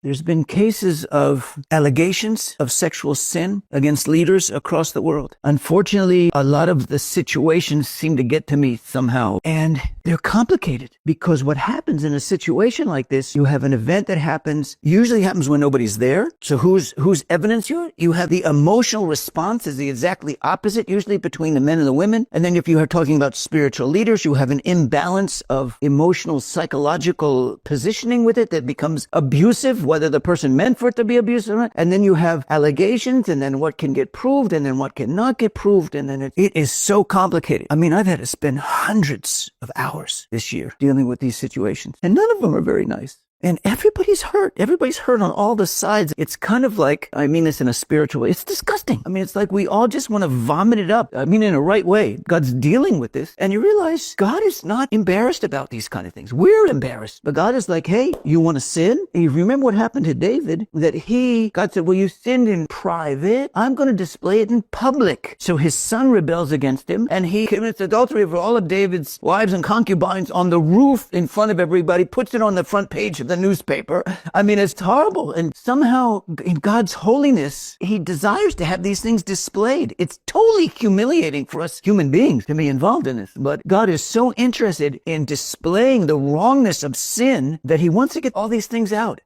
There's been cases of allegations of sexual sin against leaders across the world. Unfortunately, a lot of the situations seem to get to me somehow. And they're complicated because what happens in a situation like this, you have an event that usually happens when nobody's there. So who's evidence here? You have the emotional response is the exactly opposite, usually between the men and the women. And then if you are talking about spiritual leaders, you have an imbalance of emotional, psychological positioning with it that becomes abusive, whether the person meant for it to be abusive or not. And then you have allegations, and then what can get proved, and then what cannot get proved. And then it is so complicated. I mean, I've had to spend hundreds of hours this year dealing with these situations, and none of them are very nice. And everybody's hurt. Everybody's hurt on all the sides. It's kind of like, I mean this in a spiritual way, it's disgusting. I mean, it's like we all just want to vomit it up. I mean, in a right way. God's dealing with this. And you realize God is not embarrassed about these kind of things. We're embarrassed. But God is like, hey, you want to sin? And you remember what happened to David? God said, well, you sinned in private. I'm going to display it in public. So his son rebels against him, and he commits adultery over all of David's wives and concubines on the roof in front of everybody, puts it on the front page of the newspaper. I mean, it's horrible. And somehow in God's holiness, he desires to have these things displayed. It's totally humiliating for us human beings to be involved in this. But God is so interested in displaying the wrongness of sin that he wants to get all these things out.